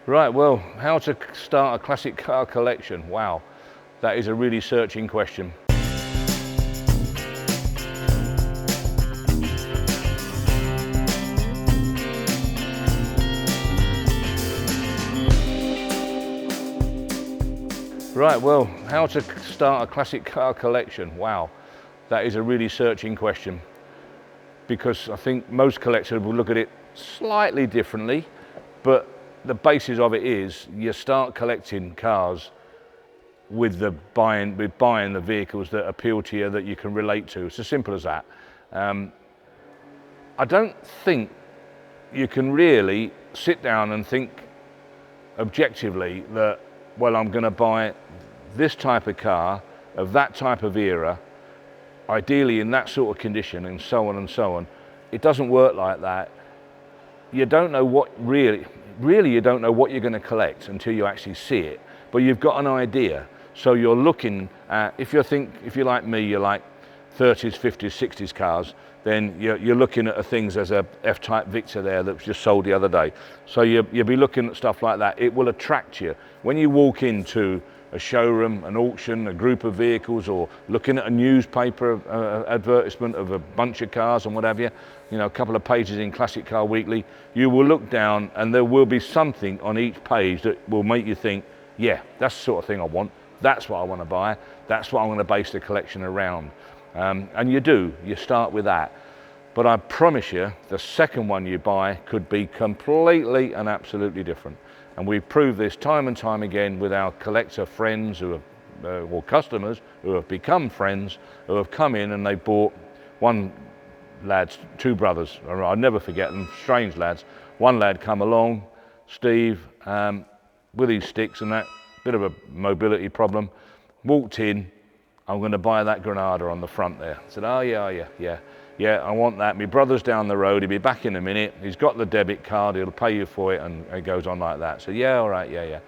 Right, well, how to start a classic car collection? Wow, that is a really searching question. Right, well, how to start a classic car collection? Wow, that is a really searching question, because I think most collectors will look at it slightly differently, but the basis of it is you start collecting cars with buying the vehicles that appeal to you, that you can relate to. It's as simple as that. I don't think you can really sit down and think objectively that, well, I'm going to buy this type of car of that type of era, ideally in that sort of condition, and so on and so on. It doesn't work like that. You don't know what really you don't know what you're going to collect until you actually see it, but you've got an idea. So you're looking at, if you're like me, you like 30s, 50s, 60s cars, then you're looking at things. There's a F-Type Victor there that was just sold the other day. So you'll be looking at stuff like that. It will attract you. When you walk into a showroom, an auction, a group of vehicles, or looking at a newspaper advertisement of a bunch of cars and what have you, a couple of pages in Classic Car Weekly, you will look down and there will be something on each page that will make you think, yeah, that's the sort of thing I want. That's what I want to buy. That's what I'm going to base the collection around. And you start with that. But I promise you, the second one you buy could be completely and absolutely different. And we've proved this time and time again with our collector friends or customers who have become friends, who have come in and they bought. One lad's two brothers, I'll never forget them, strange lads. One lad come along, Steve, with his sticks and that, bit of a mobility problem, walked in, I'm going to buy that Granada on the front there. I said, oh yeah, I want that. My brother's down the road, he'll be back in a minute. He's got the debit card, he'll pay you for it, and it goes on like that. So yeah, all right, yeah.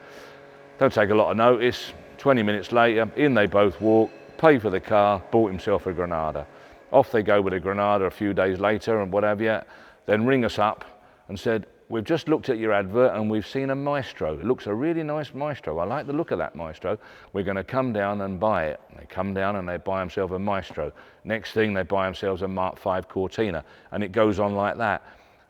Don't take a lot of notice. 20 minutes later, in they both walk, pay for the car, bought himself a Granada. Off they go with a Granada a few days later and what have you, then ring us up and said, we've just looked at your advert and we've seen a Maestro. It looks a really nice Maestro. I like the look of that Maestro. We're going to come down and buy it. They come down and they buy themselves a Maestro. Next thing, they buy themselves a Mark V Cortina, and it goes on like that.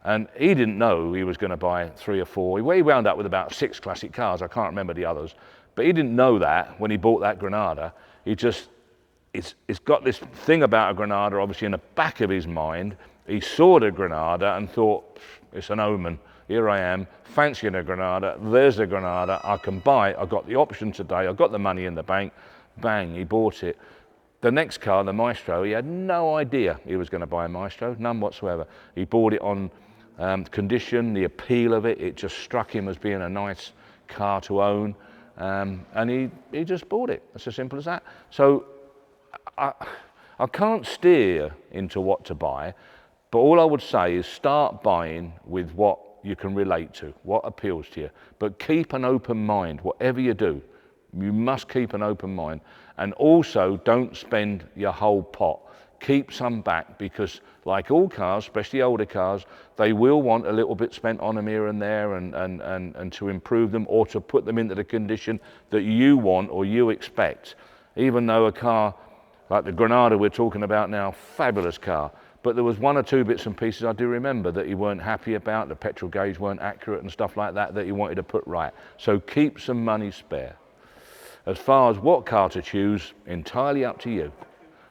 And he didn't know he was going to buy 3 or 4. He wound up with about 6 classic cars. I can't remember the others. But he didn't know that when he bought that Granada. It's got this thing about a Granada, obviously, in the back of his mind. He saw the Granada and thought, it's an omen. Here I am, fancying a Granada. There's a Granada I can buy. I've got the option today. I've got the money in the bank. Bang, he bought it. The next car, the Maestro, he had no idea he was going to buy a Maestro, none whatsoever. He bought it on condition, the appeal of it. It just struck him as being a nice car to own. And he just bought it. It's as simple as that. So I can't steer into what to buy, but all I would say is start buying with what you can relate to, what appeals to you. But keep an open mind, whatever you do. You must keep an open mind. And also don't spend your whole pot. Keep some back, because like all cars, especially older cars, they will want a little bit spent on them here and there and to improve them or to put them into the condition that you want or you expect. Even though a car like the Granada we're talking about now, fabulous car, but there was 1 or 2 bits and pieces I do remember that he weren't happy about. The petrol gauge weren't accurate and stuff like that he wanted to put right. So keep some money spare. As far as what car to choose, entirely up to you,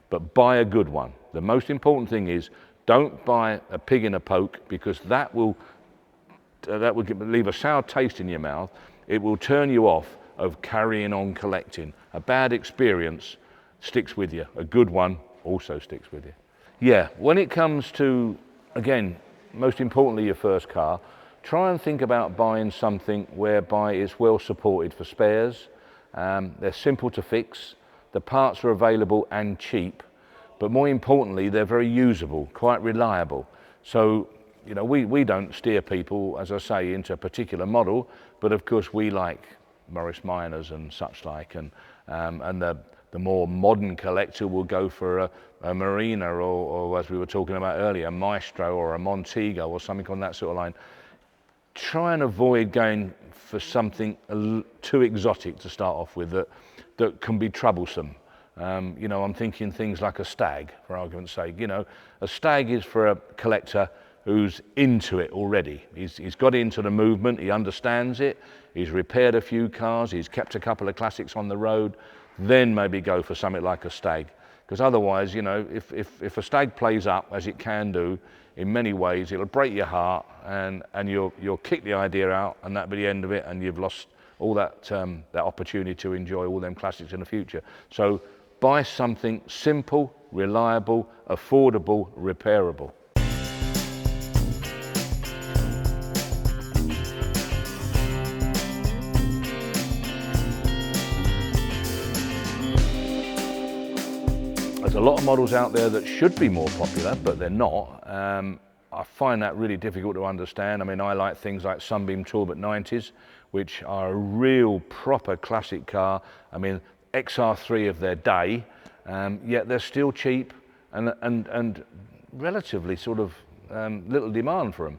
but buy a good one. The most important thing is don't buy a pig in a poke, because that will leave a sour taste in your mouth. It will turn you off of carrying on collecting. A bad experience sticks with you. A good one also sticks with you. Yeah, when it comes to, again, most importantly your first car, try and think about buying something whereby it's well supported for spares. They're simple to fix, the parts are available and cheap, but more importantly they're very usable, quite reliable. So we don't steer people, as I say, into a particular model, but of course we like Morris Minors and such like, and the more modern collector will go for a Marina or as we were talking about earlier, a Maestro or a Montego or something on that sort of line. try and avoid going for something too exotic to start off with that can be troublesome. You know, I'm thinking things like a stag, for argument's sake. You know, a stag is for a collector who's into it already. He's got into the movement, he understands it, he's repaired a few cars, he's kept a couple of classics on the road, then maybe go for something like a stag. Because otherwise, you know, if a stag plays up, as it can do, in many ways, it'll break your heart and you'll kick the idea out, and that'll be the end of it, and you've lost all that opportunity to enjoy all them classics in the future. So buy something simple, reliable, affordable, repairable. There's a lot of models out there that should be more popular, but they're not. I find that really difficult to understand. I mean, I like things like Sunbeam Talbot 90s, which are a real proper classic car. I mean, XR3 of their day, yet they're still cheap and relatively sort of little demand for them.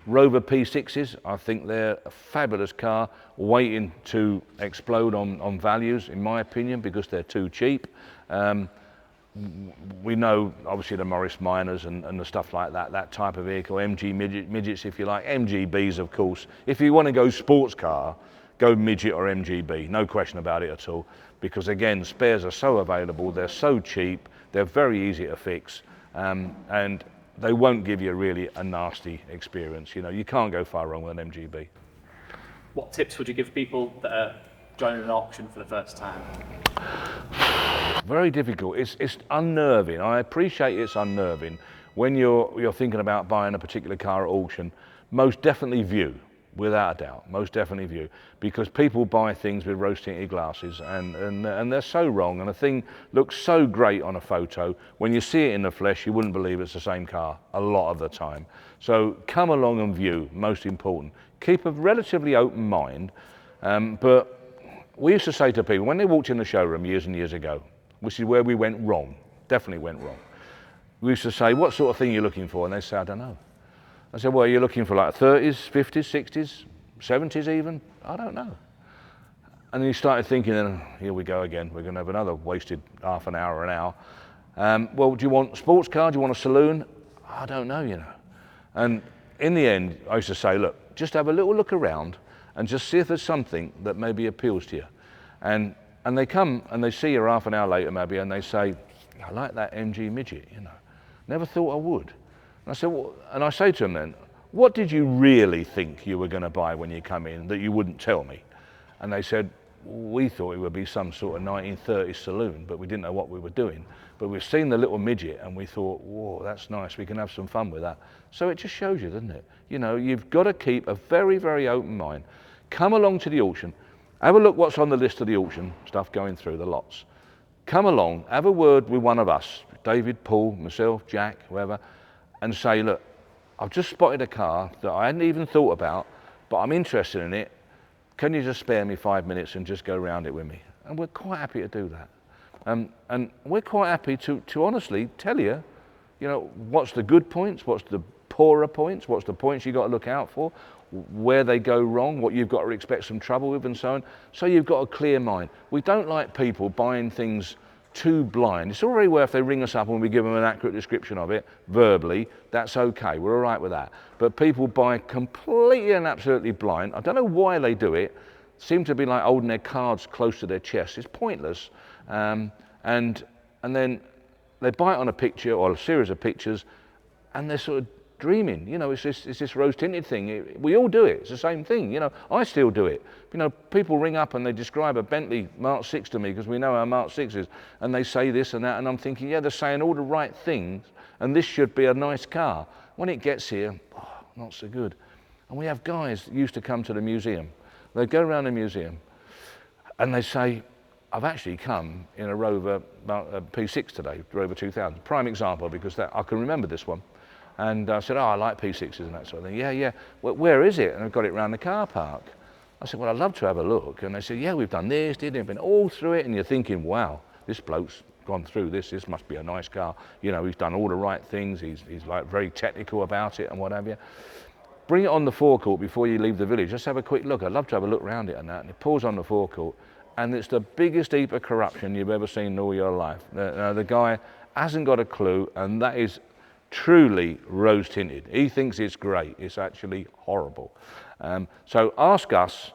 Rover P6s, I think they're a fabulous car, waiting to explode on values, in my opinion, because they're too cheap. We know, obviously, the Morris Minors and the stuff like that, that type of vehicle, MG midgets, if you like, MGBs, of course. If you want to go sports car, go midget or MGB, no question about it at all. Because again, spares are so available, they're so cheap, they're very easy to fix, and they won't give you really a nasty experience. You know, you can't go far wrong with an MGB. What tips would you give people that are joining an auction for the first time? Very difficult. It's unnerving. I appreciate it's unnerving when you're thinking about buying a particular car at auction. Most definitely view, without a doubt. Most definitely view, because people buy things with rose-tinted glasses, and they're so wrong. And a thing looks so great on a photo. When you see it in the flesh, you wouldn't believe it's the same car a lot of the time. So come along and view. Most important. Keep a relatively open mind, but we used to say to people when they walked in the showroom years and years ago, which is where we went wrong, definitely went wrong. We used to say, what sort of thing are you looking for? And they say, I don't know. I said, well, you're looking for like 30s, 50s, 60s, 70s even? I don't know. And then you started thinking, and here we go again. We're going to have another wasted half an hour, an hour. Well, do you want a sports car? Do you want a saloon? I don't know, you know. And in the end, I used to say, look, just have a little look around and just see if there's something that maybe appeals to you. And they come and they see you half an hour later maybe, and they say, I like that MG midget, you know. Never thought I would. And I said, well, and I say to them then, what did you really think you were going to buy when you come in that you wouldn't tell me? And they said, we thought it would be some sort of 1930s saloon, but we didn't know what we were doing. But we've seen the little midget and we thought, whoa, that's nice, we can have some fun with that. So it just shows you, doesn't it? You know, you've got to keep a very, very open mind. Come along to the auction, have a look what's on the list of the auction stuff going through the lots. Come along, have a word with one of us, David, Paul, myself, Jack, whoever, and say, look, I've just spotted a car that I hadn't even thought about, but I'm interested in it. Can you just spare me 5 minutes and just go around it with me? And we're quite happy to do that. And we're quite happy to honestly tell you, you know, what's the good points, what's the poorer points, what's the points you've got to look out for, where they go wrong, what you've got to expect some trouble with, and so on. So you've got a clear mind. We don't like people buying things too blind. It's all very well if they ring us up and we give them an accurate description of it verbally. That's okay, we're all right with that. But people buy completely and absolutely blind. I don't know why they do it. Seem to be like holding their cards close to their chest. It's pointless. And then they buy it on a picture or a series of pictures, and they're sort of dreaming. You know, it's this rose-tinted thing. We all do it. It's the same thing. You know, I still do it. You know, people ring up and they describe a Bentley Mark 6 to me because we know how Mark 6 is, and they say this and that, and I'm thinking, yeah, they're saying all the right things, and this should be a nice car. When it gets here, oh, not so good. And we have guys that used to come to the museum. They go around the museum, and they say, I've actually come in a Rover P6 today, Rover 2000. Prime example, because I can remember this one. And I said, oh, I like P6s and that sort of thing. Yeah, yeah. Well, where is it? And I've got it around the car park. I said, well, I'd love to have a look. And they said, yeah, we've done this, they've been all through it. And you're thinking, wow, this bloke's gone through this. This must be a nice car. You know, he's done all the right things. He's like very technical about it and what have you. bring it on the forecourt before you leave the village. Just have a quick look. I'd love to have a look around it and that. And it pulls on the forecourt, and it's the biggest heap of corruption you've ever seen in all your life. The guy hasn't got a clue, and that is truly rose tinted. He thinks it's great. It's actually horrible. So ask us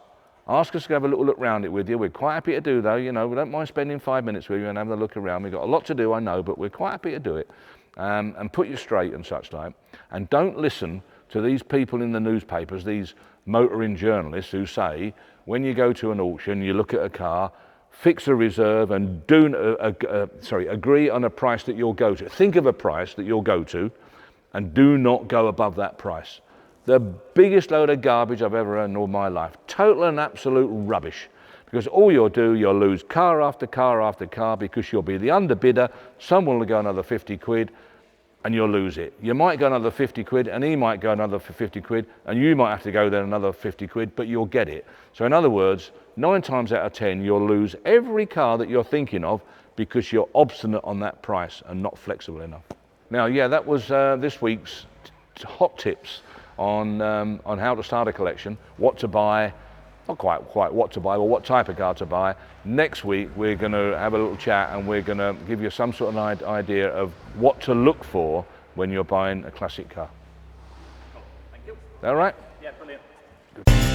to have a little look around it with you. We're quite happy to do, though. You know, we don't mind spending 5 minutes with you and having a look around. We've got a lot to do, I know, but we're quite happy to do it and put you straight and such like. And don't listen to these people in the newspapers, these motoring journalists who say, when you go to an auction, you look at a car, fix a reserve and agree on a price that you'll go to. Think of a price that you'll go to and do not go above that price. The biggest load of garbage I've ever heard in all my life. Total and absolute rubbish. Because all you'll do, you'll lose car after car after car because you'll be the underbidder, someone will go another 50 quid and you'll lose it. You might go another 50 quid and he might go another 50 quid and you might have to go then another 50 quid, but you'll get it. So in other words, 9 times out of 10, you'll lose every car that you're thinking of because you're obstinate on that price and not flexible enough. Now, yeah, that was this week's hot tips on how to start a collection, what to buy, not quite what to buy, but what type of car to buy. Next week, we're going to have a little chat and we're going to give you some sort of idea of what to look for when you're buying a classic car. Cool. Thank you. All right? Yeah, brilliant. Good.